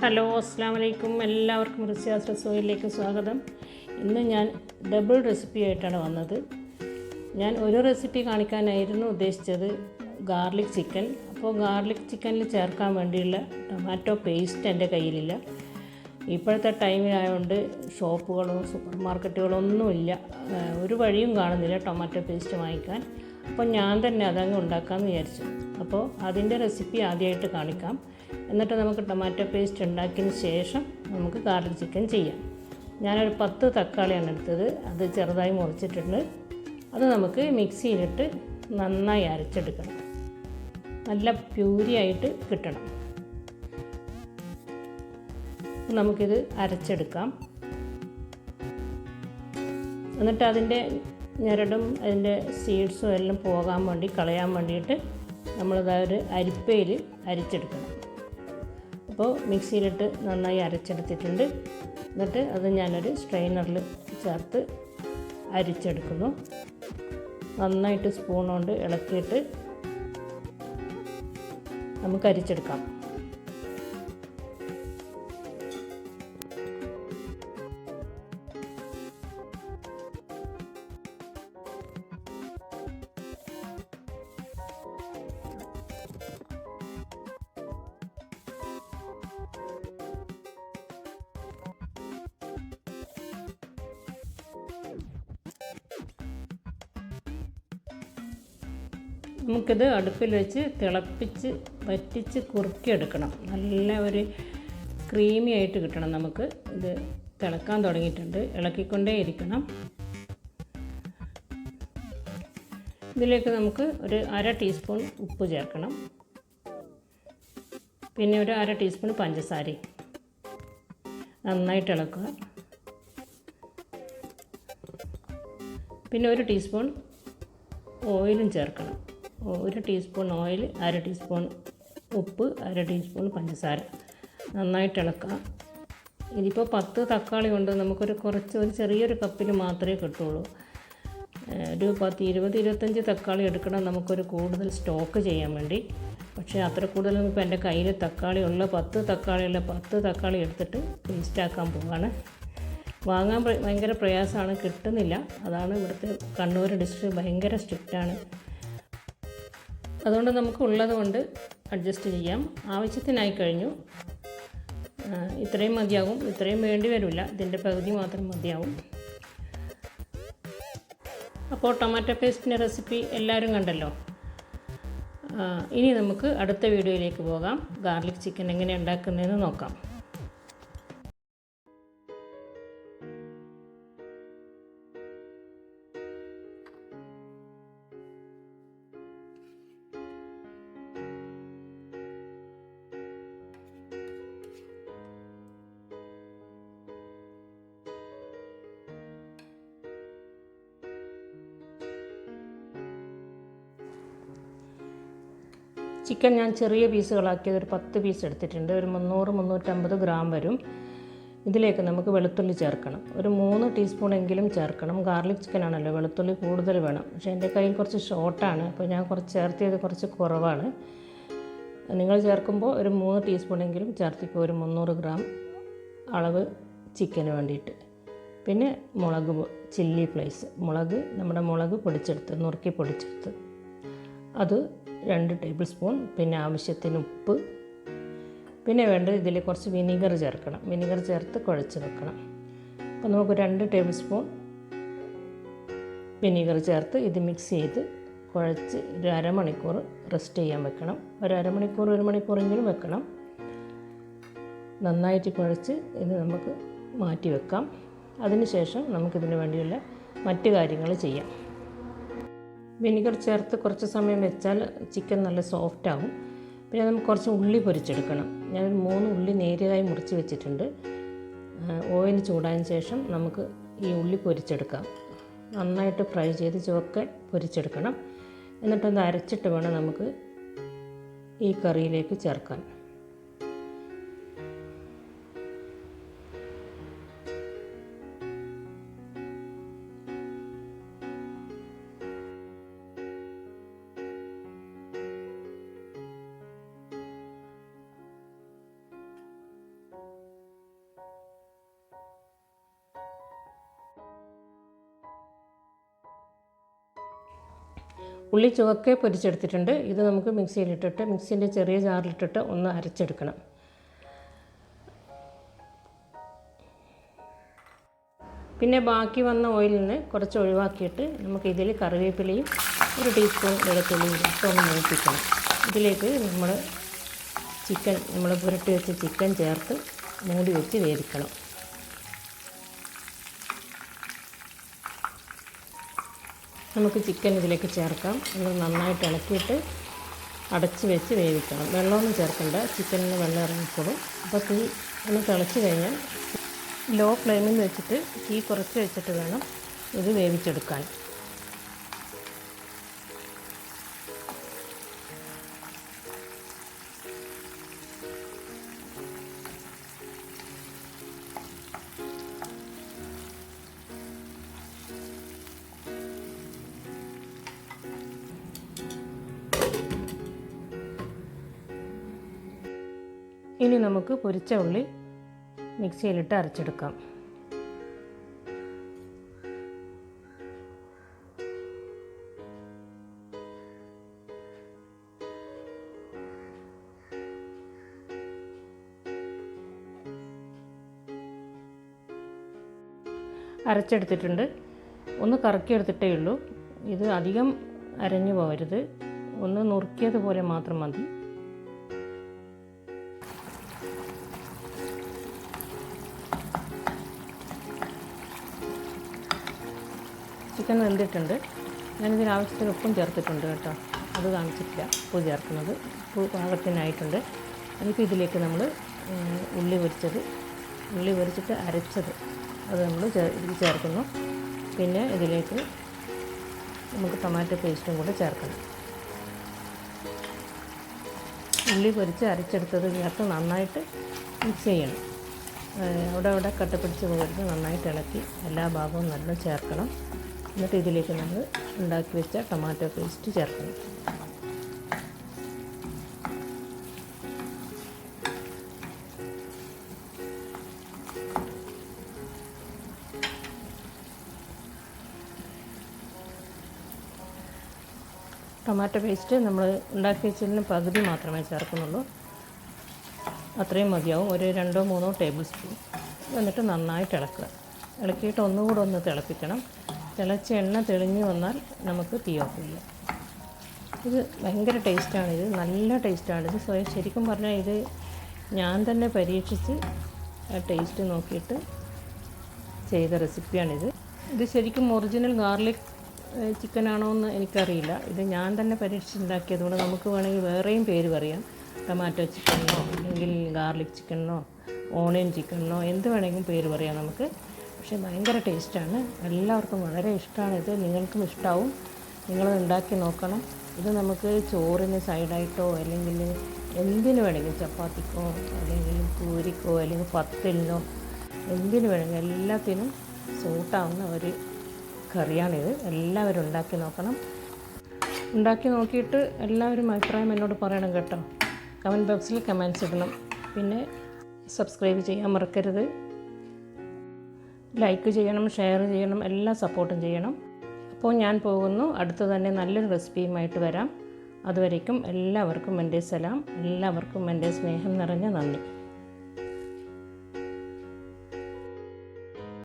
Hello, അസ്സാം വലൈക്കും. എല്ലാവർക്കും റിസ്യാസ് റസോയിലേക്ക് സ്വാഗതം. ഇന്ന് ഞാൻ ഡബിൾ റെസിപ്പി ആയിട്ടാണ് വന്നത്. ഞാൻ ഒരു റെസിപ്പി കാണിക്കാനായിരുന്നു ഉദ്ദേശിച്ചത്, ഗാർലിക് ചിക്കൻ. അപ്പോൾ ഗാർലിക് ചിക്കനിൽ ചേർക്കാൻ വേണ്ടിയുള്ള ടൊമാറ്റോ പേസ്റ്റ് എൻ്റെ കയ്യിലില്ല. ഇപ്പോഴത്തെ ടൈമിലായതുകൊണ്ട് ഷോപ്പുകളോ സൂപ്പർ മാർക്കറ്റുകളോ ഒന്നുമില്ല, ഒരു വഴിയും കാണുന്നില്ല ടൊമാറ്റോ പേസ്റ്റ് വാങ്ങിക്കാൻ. അപ്പോൾ ഞാൻ തന്നെ അതങ്ങ് ഉണ്ടാക്കാമെന്ന് വിചാരിച്ചു. അപ്പോൾ അതിൻ്റെ റെസിപ്പി ആദ്യമായിട്ട് കാണിക്കാം. എന്നിട്ട് നമുക്ക് ടൊമാറ്റോ പേസ്റ്റ് ഉണ്ടാക്കിയതിന് ശേഷം നമുക്ക് ഗാർലിക് ചിക്കൻ ചെയ്യാം. ഞാനൊരു 10 തക്കാളിയാണ് എടുത്തത്. അത് ചെറുതായി മുറിച്ചിട്ടുണ്ട്. അത് നമുക്ക് മിക്സിയിലിട്ട് നന്നായി അരച്ചെടുക്കണം. നല്ല പ്യൂരിയായിട്ട് കിട്ടണം. നമുക്കിത് അരച്ചെടുക്കാം. എന്നിട്ട് അതിൻ്റെ ഞരടും അതിൻ്റെ സീഡ്സും എല്ലാം പോകാൻ വേണ്ടി കളയാൻ വേണ്ടിയിട്ട് നമ്മളിതൊരു അരിപ്പയിൽ അരിച്ചെടുക്കണം. അപ്പോൾ മിക്സിയിലിട്ട് നന്നായി അരച്ചെടുത്തിട്ടുണ്ട്. എന്നിട്ട് അത് ഞാനൊരു സ്ട്രെയിനറിൽ ചേർത്ത് അരിച്ചെടുക്കുന്നു. നന്നായിട്ട് സ്പൂൺ കൊണ്ട് ഇളക്കിയിട്ട് നമുക്ക് അരിച്ചെടുക്കാം. നമുക്കിത് അടുപ്പിൽ വെച്ച് തിളപ്പിച്ച് വറ്റിച്ച് കുറുക്കിയെടുക്കണം. നല്ല ഒരു ക്രീമി ആയിട്ട് കിട്ടണം. നമുക്ക് ഇത് തിളക്കാൻ തുടങ്ങിയിട്ടുണ്ട്. ഇളക്കിക്കൊണ്ടേ ഇരിക്കണം. ഇതിലേക്ക് നമുക്ക് ഒരു 1/2 ടീസ്പൂൺ ഉപ്പ് ചേർക്കണം. പിന്നെ ഒരു 1/2 ടീസ്പൂൺ പഞ്ചസാരയും നന്നായിട്ട് ഇളക്കുക. പിന്നെ 1 ടീസ്പൂൺ ഓയിലും ചേർക്കണം. 1 ടീസ്പൂൺ ഓയിൽ, 1/2 ടീസ്പൂൺ ഉപ്പ്, 1/2 ടീസ്പൂൺ പഞ്ചസാര. നന്നായിട്ട് ഇളക്കുക. ഇതിപ്പോൾ 10 തക്കാളി കൊണ്ട് നമുക്കൊരു ഒരു ചെറിയൊരു കപ്പിൽ മാത്രമേ കിട്ടുള്ളൂ. ഒരു 10, 20, 25 തക്കാളി എടുക്കണം നമുക്കൊരു കൂടുതൽ സ്റ്റോക്ക് ചെയ്യാൻ വേണ്ടി. പക്ഷേ അത്ര കൂടുതലൊന്നും ഇപ്പോൾ എൻ്റെ കയ്യിൽ തക്കാളിയുള്ള 10 തക്കാളി എടുത്തിട്ട് പേസ്റ്റാക്കാൻ പോവാണ്. വാങ്ങാൻ ഭയങ്കര പ്രയാസമാണ്, കിട്ടുന്നില്ല. അതാണ് ഇവിടുത്തെ കണ്ണൂർ ഡിസ്ട്രിക്റ്റ് ഭയങ്കര സ്ട്രിക്റ്റാണ്. അതുകൊണ്ട് നമുക്ക് ഉള്ളത് കൊണ്ട് അഡ്ജസ്റ്റ് ചെയ്യാം. ആവശ്യത്തിനായി കഴിഞ്ഞു. ഇത്രയും മതിയാകും. ഇത്രയും വേണ്ടി വരില്ല, ഇതിൻ്റെ പകുതി മാത്രം മതിയാവും. അപ്പോൾ ടൊമാറ്റോ പേസ്റ്റിൻ്റെ റെസിപ്പി എല്ലാവരും കണ്ടല്ലോ. ഇനി നമുക്ക് അടുത്ത വീഡിയോയിലേക്ക് പോകാം. ഗാർലിക് ചിക്കൻ എങ്ങനെ ഉണ്ടാക്കുന്നതെന്ന് നോക്കാം. ചിക്കൻ ഞാൻ ചെറിയ പീസുകളാക്കിയത് ഒരു 10 പീസ് എടുത്തിട്ടുണ്ട്. ഒരു 300-350 ഗ്രാം വരും. ഇതിലേക്ക് നമുക്ക് വെളുത്തുള്ളി ചേർക്കണം. ഒരു 3 ടീസ്പൂണെങ്കിലും ചേർക്കണം. ഗാർലിക് ചിക്കൻ ആണല്ലോ, വെളുത്തുള്ളി കൂടുതൽ വേണം. പക്ഷേ എൻ്റെ കയ്യിൽ കുറച്ച് ഷോർട്ടാണ്, അപ്പോൾ ഞാൻ ചേർത്തിയത് കുറച്ച് കുറവാണ്. നിങ്ങൾ ചേർക്കുമ്പോൾ ഒരു 3 ടീസ്പൂണെങ്കിലും ചേർത്തിപ്പോൾ ഒരു 300 ഗ്രാം അളവ് ചിക്കന് വേണ്ടിയിട്ട്. പിന്നെ മുളക്, ചില്ലി ഫ്ലേക്സ്, നമ്മുടെ മുളക് പൊടിച്ചെടുത്ത് നുറുക്കി പൊടിച്ചെടുത്ത് അത് 2 ടേബിൾ സ്പൂൺ. പിന്നെ ആവശ്യത്തിന് ഉപ്പ്. പിന്നെ വേണ്ടത് ഇതിൽ കുറച്ച് വിനീഗർ ചേർക്കണം. വിനീഗർ ചേർത്ത് കുഴച്ച് വെക്കണം. അപ്പോൾ നമുക്ക് 2 ടേബിൾ സ്പൂൺ വിനീഗർ ചേർത്ത് ഇത് മിക്സ് ചെയ്ത് കുഴച്ച് ഒരു അരമണിക്കൂർ റെസ്റ്റ് ചെയ്യാൻ വെക്കണം. ഒരു അരമണിക്കൂർ 1 മണിക്കൂറെങ്കിലും വെക്കണം. നന്നായിട്ട് കുഴച്ച് ഇത് നമുക്ക് മാറ്റി വെക്കാം. അതിനുശേഷം നമുക്കിതിന് വേണ്ടിയുള്ള മറ്റു കാര്യങ്ങൾ ചെയ്യാം. വിനീഗർ ചേർത്ത് കുറച്ച് സമയം വെച്ചാൽ ചിക്കൻ നല്ല സോഫ്റ്റ് ആകും. പിന്നെ നമുക്ക് കുറച്ച് ഉള്ളി പൊരിച്ചെടുക്കണം. ഞാനൊരു 3 ഉള്ളി നേരിയതായി മുറിച്ച് വെച്ചിട്ടുണ്ട്. ഓയിൽ ചൂടായതിന് ശേഷം നമുക്ക് ഈ ഉള്ളി പൊരിച്ചെടുക്കാം. നന്നായിട്ട് ഫ്രൈ ചെയ്ത് ചുവക്കെ പൊരിച്ചെടുക്കണം. എന്നിട്ടൊന്ന് അരച്ചിട്ട് വേണം നമുക്ക് ഈ കറിയിലേക്ക് ചേർക്കാൻ. ഉള്ളി ചുവക്കെ പൊരിച്ചെടുത്തിട്ടുണ്ട്. ഇത് നമുക്ക് മിക്സിയിലിട്ടിട്ട് മിക്സിൻ്റെ ചെറിയ ജാറിലിട്ടിട്ട് ഒന്ന് അരച്ചെടുക്കണം. പിന്നെ ബാക്കി വന്ന ഓയിലിൽ നിന്ന് കുറച്ച് ഒഴിവാക്കിയിട്ട് നമുക്ക് ഇതിൽ കറിവേപ്പിലയും 1 ടീസ്പൂൺ വെളുത്തുള്ളിയും ഇട്ട് ഒന്ന് മൂപ്പിക്കണം. ഇതിലേക്ക് നമ്മൾ പുരട്ടി വെച്ച ചിക്കൻ ചേർത്ത് മൂടി വെച്ച് വേവിക്കണം. നമുക്ക് ചിക്കൻ ഇതിലേക്ക് ചേർക്കാം. ഇത് നന്നായിട്ട് ഇളക്കിയിട്ട് അടച്ച് വെച്ച് വേവിക്കണം. വെള്ളമൊന്നും ചേർക്കണ്ട, ചിക്കനിന് വെള്ളം ഇറങ്ങിക്കോളും. അപ്പോൾ തീ ഒന്ന് തിളച്ച് കഴിഞ്ഞാൽ ലോ ഫ്ലെയിമിൽ വെച്ചിട്ട് തീ കുറച്ച് വെച്ചിട്ട് വേണം ഇത് വേവിച്ചെടുക്കാൻ. ഇനി നമുക്ക് പൊരിച്ച ഉള്ളി മിക്സിയിലിട്ട് അരച്ചെടുക്കാം. അരച്ചെടുത്തിട്ടുണ്ട്. ഒന്ന് കറക്കിയെടുത്തിട്ടേ ഉള്ളൂ. ഇത് അധികം അരഞ്ഞു പോകരുത്, ഒന്ന് നുറുക്കിയതുപോലെ മാത്രം മതി. ചിക്കൻ വെന്തിട്ടുണ്ട്. ഞാനിതിന് ആവശ്യത്തിന് ഉപ്പും ചേർത്തിട്ടുണ്ട് കേട്ടോ, അത് കാണിച്ചിട്ടില്ല. ഉപ്പ് ചേർക്കുന്നത് ഉപ്പ് പാകത്തിനായിട്ടുണ്ട്. എന്നിട്ട് ഇതിലേക്ക് നമ്മൾ ഉള്ളി പൊരിച്ചിട്ട് അരച്ചത് അത് നമ്മൾ ഇതിൽ ചേർക്കുന്നു. പിന്നെ ഇതിലേക്ക് നമുക്ക് ടൊമാറ്റോ പേസ്റ്റും കൂടെ ചേർക്കണം. ഉള്ളി പൊരിച്ച് അരച്ചെടുത്തത് ചേർത്ത് നന്നായിട്ട് മിക്സ് ചെയ്യണം. അവിടെ കട്ടപ്പിടിച്ച് പോകരുത്, നന്നായിട്ട് ഇളക്കി എല്ലാ ഭാഗവും നല്ല ചേർക്കണം. എന്നിട്ട് ഇതിലേക്ക് നമ്മൾ ഉണ്ടാക്കി വെച്ച ടൊമാറ്റോ പേസ്റ്റ് ചേർക്കണം. ടൊമാറ്റോ പേസ്റ്റ് നമ്മൾ ഉണ്ടാക്കി വെച്ചതിന് പകുതി മാത്രമേ ചേർക്കുന്നുള്ളൂ. അത്രയും മതിയാവും, ഒരു 2-3 ടേബിൾ സ്പൂൺ. എന്നിട്ട് നന്നായിട്ട് ഇളക്കുക. ഇളക്കിയിട്ട് ഒന്നുകൂടെ ഒന്ന് തിളപ്പിക്കണം. തിളച്ച എണ്ണ തെളിഞ്ഞ് വന്നാൽ നമുക്ക് തീ ഓഫ് ചെയ്യാം. ഇത് ഭയങ്കര ടേസ്റ്റാണിത്, നല്ല ടേസ്റ്റാണിത്. ശരിക്കും പറഞ്ഞാൽ ഇത് ഞാൻ തന്നെ പരീക്ഷിച്ച് ടേസ്റ്റ് നോക്കിയിട്ട് ചെയ്ത റെസിപ്പിയാണിത്. ഇത് ശരിക്കും ഒറിജിനൽ ഗാർലിക് ചിക്കനാണോ എന്ന് എനിക്കറിയില്ല. ഇത് ഞാൻ തന്നെ പരീക്ഷിച്ചുണ്ടാക്കിയതുകൊണ്ട് നമുക്ക് വേണമെങ്കിൽ വേറെയും പേര് പറയാം. ടൊമാറ്റോ ചിക്കനോ അല്ലെങ്കിൽ ഗാർലിക് ചിക്കനോ ഓണിയൻ ചിക്കനോ എന്ത് വേണമെങ്കിലും പേര് പറയാം നമുക്ക്. പക്ഷേ ഭയങ്കര ടേസ്റ്റാണ്, എല്ലാവർക്കും വളരെ ഇഷ്ടമാണ്. ഇത് നിങ്ങൾക്കും ഇഷ്ടമാവും, നിങ്ങൾ ഉണ്ടാക്കി നോക്കണം. ഇത് നമുക്ക് ചോറിന് സൈഡായിട്ടോ അല്ലെങ്കിൽ എന്തിനു വേണമെങ്കിലും, ചപ്പാത്തിക്കോ അല്ലെങ്കിൽ പൂരിക്കോ അല്ലെങ്കിൽ പത്തലിനോ എന്തിനു വേണമെങ്കിലും എല്ലാത്തിനും സൂട്ടാവുന്ന ഒരു കറിയാണിത്. എല്ലാവരും ഉണ്ടാക്കി നോക്കണം. ഉണ്ടാക്കി നോക്കിയിട്ട് എല്ലാവരും അഭിപ്രായം എന്നോട് പറയണം കേട്ടോ. കമൻറ്റ് ബോക്സിൽ കമൻറ്റ്സ് ഇടണം. പിന്നെ സബ്സ്ക്രൈബ് ചെയ്യാൻ മറക്കരുത്. ലൈക്ക് ചെയ്യണം, ഷെയർ ചെയ്യണം, എല്ലാം സപ്പോർട്ടും ചെയ്യണം. അപ്പോൾ ഞാൻ പോകുന്നു. അടുത്ത് തന്നെ നല്ലൊരു റെസിപ്പിയുമായിട്ട് വരാം. അതുവരേക്കും എല്ലാവർക്കും എൻ്റെ സലാം, എല്ലാവർക്കും എൻ്റെ സ്നേഹം നിറഞ്ഞ നന്ദി.